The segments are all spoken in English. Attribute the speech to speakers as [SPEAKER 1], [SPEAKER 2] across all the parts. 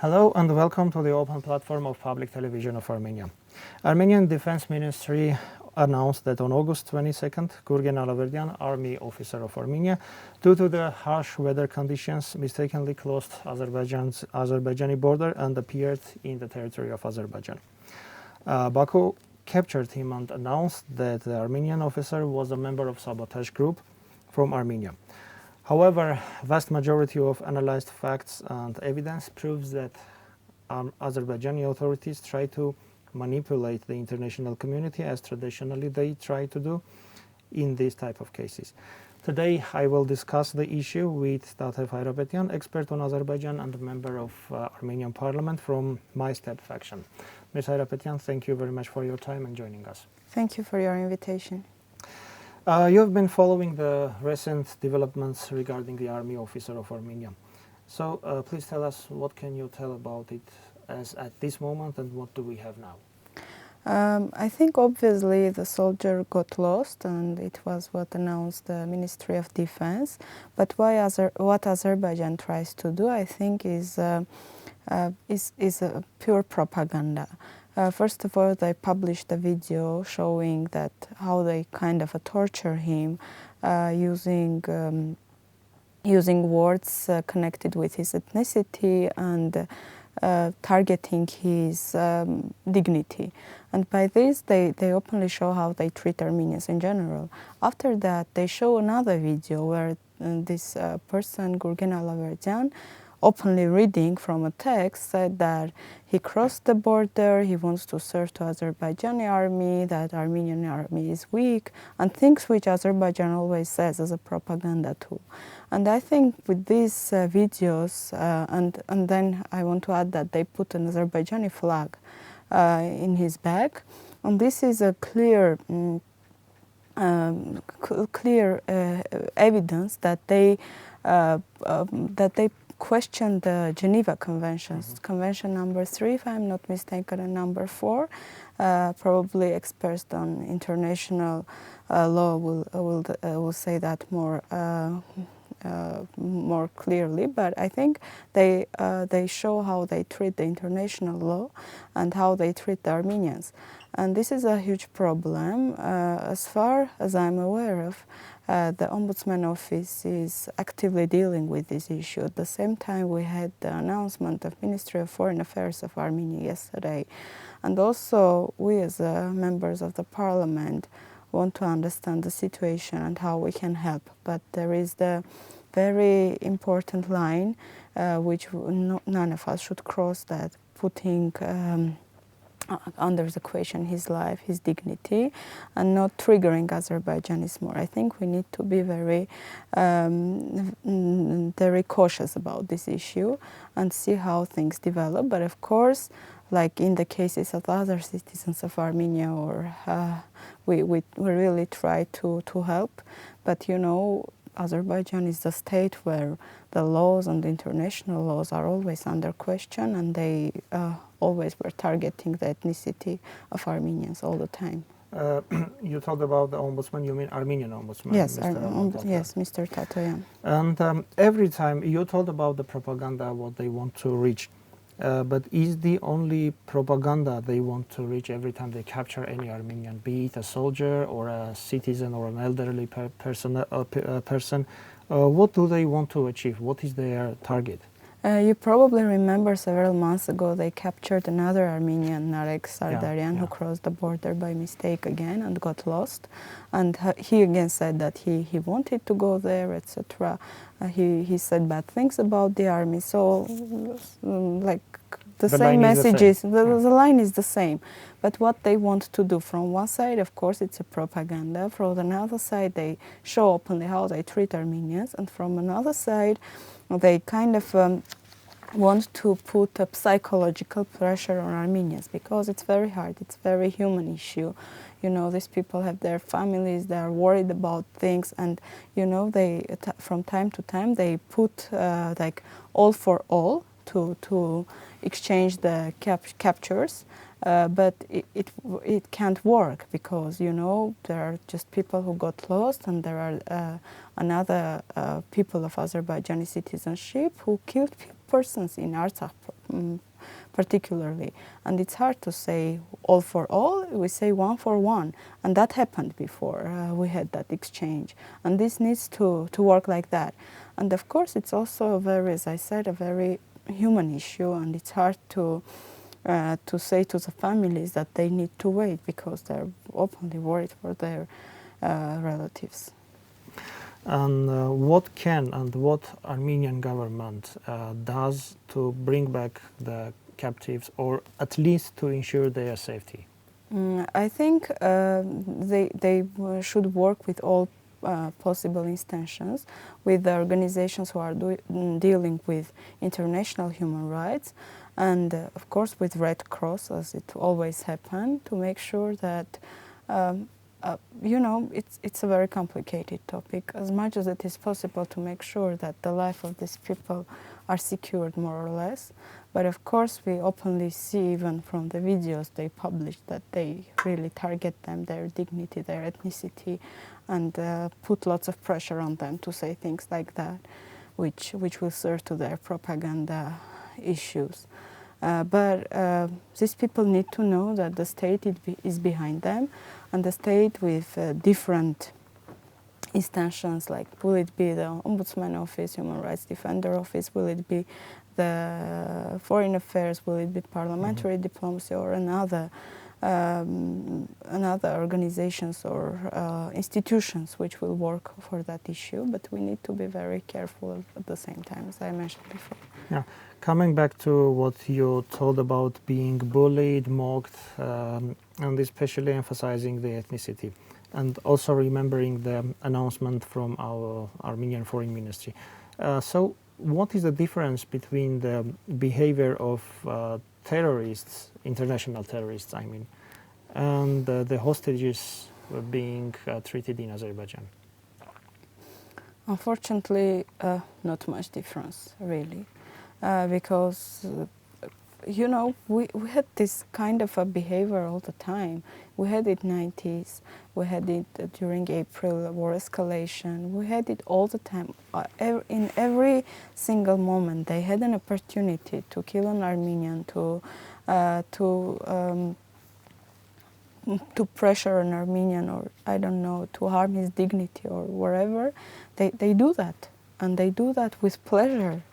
[SPEAKER 1] Hello and welcome to the open platform of Public Television of Armenia. Armenian Defense Ministry announced that on August 22nd, Gurgen Alaverdyan, Army officer of Armenia, due to the harsh weather conditions, mistakenly crossed Azerbaijan's Azerbaijani border and appeared in the territory of Azerbaijan. Baku captured him and announced that the Armenian officer was a member of sabotage group from Armenia. However, vast majority of analyzed facts and evidence proves that Azerbaijani authorities try to manipulate the international community as traditionally they try to do in these type of cases. Today I will discuss the issue with Tatev Hayrapetyan, expert on Azerbaijan and a member of Armenian parliament from My Step faction. Ms. Hayrapetyan, thank you very much for your time and joining us.
[SPEAKER 2] Thank you for your invitation.
[SPEAKER 1] You have been following the recent developments regarding the army officer of Armenia. So please tell us, what can you tell about it as at this moment and what do we have now?
[SPEAKER 2] I think obviously the soldier got lost and it was what announced the Ministry of Defense. But what Azerbaijan tries to do, I think, is a pure propaganda. First of all, they published a video showing that how they kind of torture him using words connected with his ethnicity and targeting his dignity. And by this, they openly show how they treat Armenians in general. After that, they show another video where this person, Gurgen Alaverdyan, openly reading from a text, said that he crossed the border, he wants to serve to Azerbaijani army, that Armenian army is weak, and things which Azerbaijan always says as a propaganda tool. And I think with these videos, and then I want to add that they put an Azerbaijani flag in his bag, and this is a clear evidence that they questioned the Geneva Conventions, Convention number 3, if I'm not mistaken, and number 4. Probably experts on international law will say that more clearly. But I think they show how they treat the international law and how they treat the Armenians. And this is a huge problem. As far as I'm aware of, the Ombudsman Office is actively dealing with this issue. At the same time, we had the announcement of Ministry of Foreign Affairs of Armenia yesterday. And also, we as members of the parliament want to understand the situation and how we can help. But there is the very important line which none of us should cross, that putting under the question his life, his dignity, and not triggering Azerbaijanis more. I think we need to be very cautious about this issue and see how things develop. But of course, like in the cases of other citizens of Armenia, or we really try to help. But you know, Azerbaijan is a state where the laws and the international laws are always under question, and they always were targeting the ethnicity of Armenians all the time.
[SPEAKER 1] You talked about the ombudsman, you mean Armenian ombudsman?
[SPEAKER 2] Yes,
[SPEAKER 1] Yes,
[SPEAKER 2] Mr. Tatoyan.
[SPEAKER 1] And every time you told about the propaganda, what they want to reach. But is the only propaganda they want to reach every time they capture any Armenian, be it a soldier or a citizen or an elderly person? What do they want to achieve? What is their target?
[SPEAKER 2] You probably remember several months ago they captured another Armenian, Narek Sardaryan, who crossed the border by mistake again and got lost. And he again said that he wanted to go there, etc. He said bad things about the army. So, like the same messages, the line is the same. But what they want to do, from one side, of course, it's a propaganda. From another side, they show openly how they treat Armenians. And from another side, they kind of want to put a psychological pressure on Armenians, because it's very hard, it's a very human issue. You know, these people have their families, they are worried about things, and you know, they from time to time they put like all for all to exchange the captures. But it can't work, because you know, there are just people who got lost, and there are another people of Azerbaijani citizenship who killed persons in Artsakh particularly. And it's hard to say all for all, we say one for one. And that happened before, we had that exchange. And this needs to work like that. And of course it's also very, as I said, a very human issue, and it's hard to say to the families that they need to wait because they're openly worried for their relatives.
[SPEAKER 1] And what can and what Armenian government does to bring back the captives, or at least to ensure their safety?
[SPEAKER 2] I think they should work with all possible instances, with the organizations who are dealing with international human rights, and of course with Red Cross, as it always happened, to make sure that you know, it's a very complicated topic. As much as it is possible to make sure that the life of these people are secured more or less, but of course we openly see even from the videos they publish that they really target them, their dignity, their ethnicity, and put lots of pressure on them to say things like that, which will serve to their propaganda issues. But these people need to know that the state is behind them, and the state with different instances, like will it be the Ombudsman Office, Human Rights Defender Office, will it be the Foreign Affairs, will it be parliamentary diplomacy, or another organizations or institutions which will work for that issue. But we need to be very careful at the same time, as I mentioned before.
[SPEAKER 1] Yeah. Coming back to what you told about being bullied, mocked, and especially emphasizing the ethnicity, and also remembering the announcement from our Armenian Foreign Ministry. So what is the difference between the behavior of terrorists, international terrorists, I mean, and the hostages being treated in Azerbaijan?
[SPEAKER 2] Unfortunately, not much difference, really. Because, you know, we had this kind of a behavior all the time. We had it in the 90s, we had it during April war escalation, we had it all the time. In every single moment they had an opportunity to kill an Armenian, to pressure an Armenian, or I don't know, to harm his dignity or wherever. They do that, and they do that with pleasure.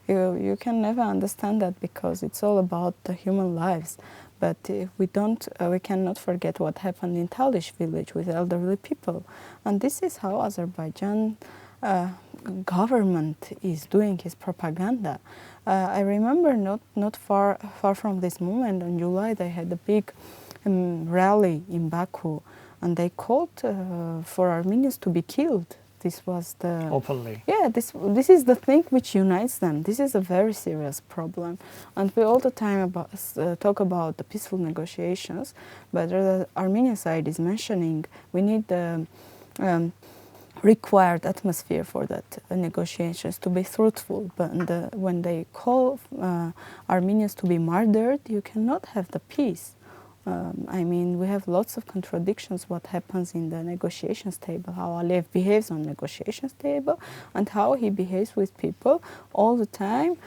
[SPEAKER 2] You can never understand that because it's all about the human lives. But we cannot forget what happened in Talish village with elderly people. And this is how Azerbaijan government is doing his propaganda. I remember not far from this moment, in July, they had a big rally in Baku, and they called for Armenians to be killed. This was the
[SPEAKER 1] openly.
[SPEAKER 2] Yeah, this is the thing which unites them. This is a very serious problem, and we all the time talk about the peaceful negotiations, but the Armenian side is mentioning we need the required atmosphere for that negotiations to be fruitful. But when they call Armenians to be murdered, you cannot have the peace. I mean, we have lots of contradictions what happens in the negotiations table, how Aliyev behaves on negotiations table, and how he behaves with people all the time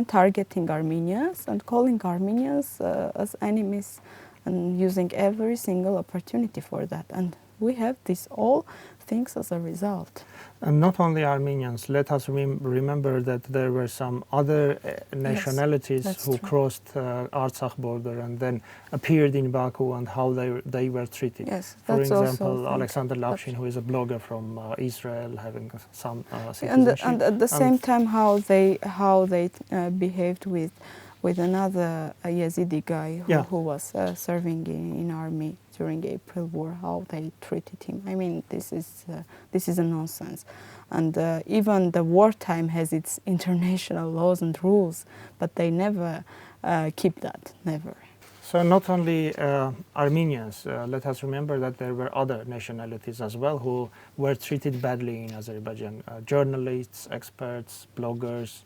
[SPEAKER 2] targeting Armenians and calling Armenians as enemies and using every single opportunity for that. And we have these all things as a result.
[SPEAKER 1] And not only Armenians, let us remember that there were some other nationalities who crossed Artsakh border and then appeared in Baku, and how they were treated.
[SPEAKER 2] Yes,
[SPEAKER 1] for example, Alexander Lapshin, who is a blogger from Israel, having some citizenship.
[SPEAKER 2] And at the same time, how they behaved with another Yazidi guy who was serving in army during April war, how they treated him. I mean, this is a nonsense. And even the wartime has its international laws and rules, but they never keep that, never.
[SPEAKER 1] So not only Armenians, let us remember that there were other nationalities as well who were treated badly in Azerbaijan. Journalists, experts, bloggers.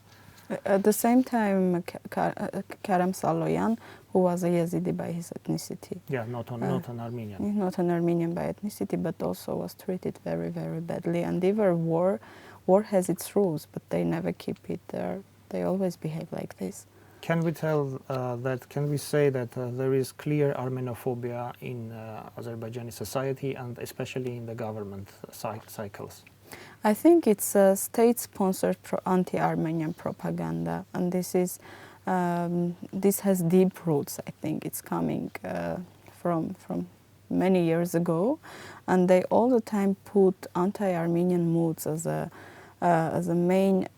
[SPEAKER 2] At the same time, Karam Saloyan, who was a Yazidi by his ethnicity.
[SPEAKER 1] Yeah, not an Armenian.
[SPEAKER 2] Not an Armenian by ethnicity, but also was treated very, very badly. And even war war has its rules, but they never keep it there. They always behave like this.
[SPEAKER 1] Can we say that there is clear Armenianophobia in Azerbaijani society and especially in the government cycles?
[SPEAKER 2] I think it's a state-sponsored anti-Armenian propaganda, and this has deep roots. I think it's coming from many years ago, and they all the time put anti-Armenian moods as a main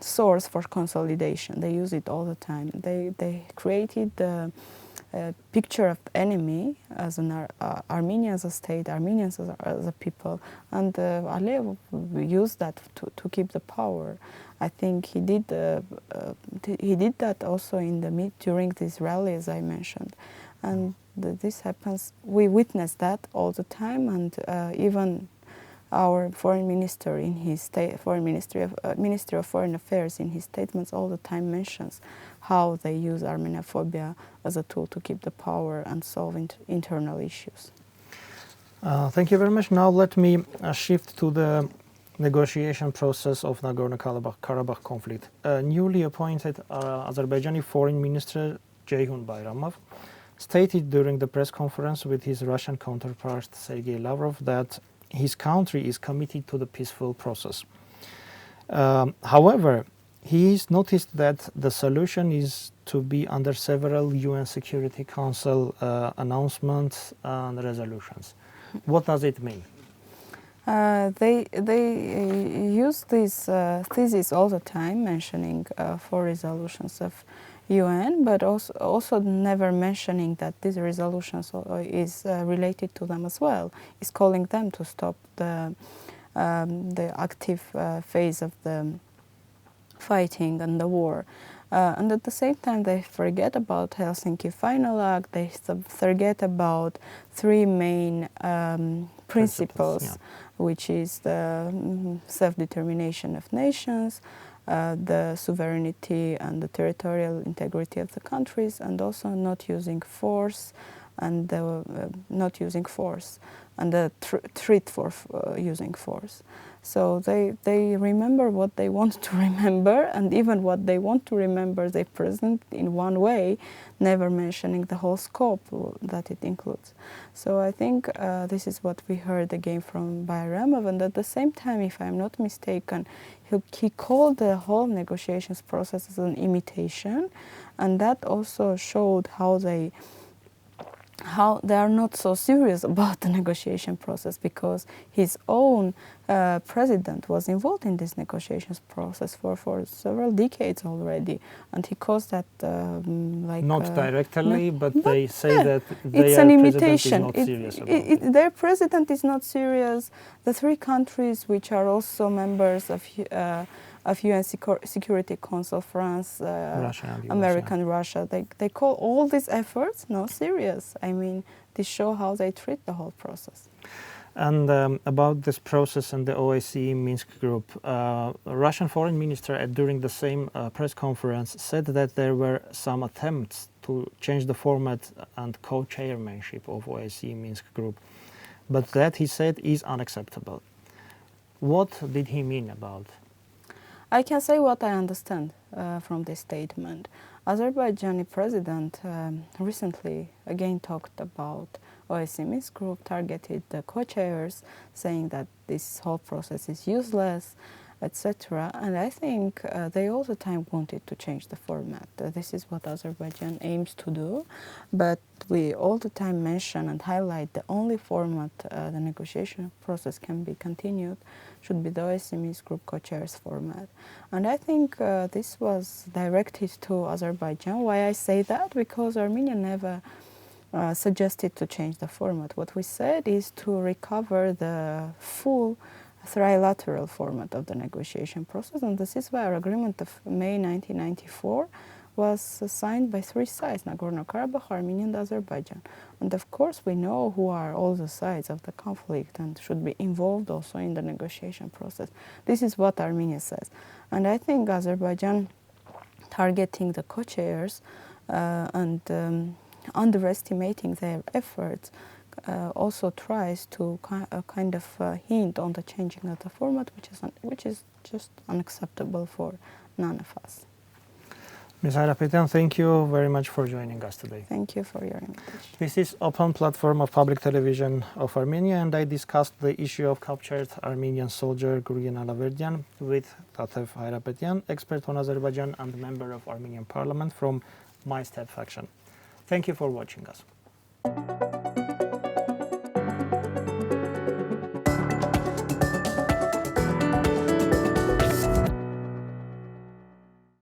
[SPEAKER 2] source for consolidation. They use it all the time. They created the picture of the enemy as an Armenia as a state, Armenians as a people, and Aliyev used that to keep the power. I think he did that also during this rally, as I mentioned, and this happens. We witness that all the time, and even our foreign minister in his Ministry of Foreign Affairs in his statements all the time mentions how they use Armenianophobia as a tool to keep the power and solve internal issues.
[SPEAKER 1] Thank you very much. Now let me shift to the negotiation process of Nagorno-Karabakh conflict. Newly appointed Azerbaijani Foreign Minister Ceyhun Bayramov stated during the press conference with his Russian counterpart Sergei Lavrov that his country is committed to the peaceful process. However, he's noticed that the solution is to be under several UN Security Council announcements and resolutions. What does it mean?
[SPEAKER 2] They use this thesis all the time, mentioning 4 resolutions of UN, but also never mentioning that these resolutions is related to them as well. Is calling them to stop the active phase of the fighting and the war. And at the same time, they forget about Helsinki Final Act. They forget about 3 main principles,
[SPEAKER 1] yeah.
[SPEAKER 2] Which is the self-determination of nations, the sovereignty and the territorial integrity of the countries, and also not using force, and the threat for using force. So they remember what they want to remember, and even what they want to remember they present in one way, never mentioning the whole scope that it includes. So I think this is what we heard again from Bayramov, and at the same time, if I'm not mistaken, he called the whole negotiations process as an imitation, and that also showed how they are not so serious about the negotiation process, because his own president was involved in this negotiations process for several decades already, and he calls that
[SPEAKER 1] not directly, but they say that
[SPEAKER 2] it's an imitation.
[SPEAKER 1] Their
[SPEAKER 2] president is not serious. The 3 countries which are also members of UN Security Council, France,
[SPEAKER 1] Russia,
[SPEAKER 2] America, and Russia, they call all these efforts not serious. I mean, this shows how they treat the whole process.
[SPEAKER 1] And about this process and the OSCE Minsk group, Russian foreign minister during the same press conference said that there were some attempts to change the format and co-chairmanship of OSCE Minsk group, but that, he said, is unacceptable. What did he mean about?
[SPEAKER 2] I can say what I understand from this statement. Azerbaijani president recently again talked about OSCE Minsk group, targeted the co-chairs, saying that this whole process is useless, etc. And I think they all the time wanted to change the format. This is what Azerbaijan aims to do, but we all the time mention and highlight the only format the negotiation process can be continued should be the OSCE Minsk group co-chairs format. And I think this was directed to Azerbaijan. Why I say that? Because Armenia never suggested to change the format. What we said is to recover the full trilateral format of the negotiation process, and the ceasefire agreement of May 1994 was signed by 3 sides: Nagorno-Karabakh, Armenia, and Azerbaijan. And of course, we know who are all the sides of the conflict and should be involved also in the negotiation process. This is what Armenia says. And I think Azerbaijan targeting the co-chairs and underestimating their efforts also tries to kind of hint on the changing of the format, which is just unacceptable for none of us.
[SPEAKER 1] Ms. Hayrapetyan, thank you very much for joining us today.
[SPEAKER 2] Thank you for your invitation.
[SPEAKER 1] This is Open Platform of Public Television of Armenia, and I discussed the issue of captured Armenian soldier Gurgen Alaverdian with Tatev Hayrapetyan, expert on Azerbaijan and member of Armenian Parliament from My Step faction. Thank you for watching us.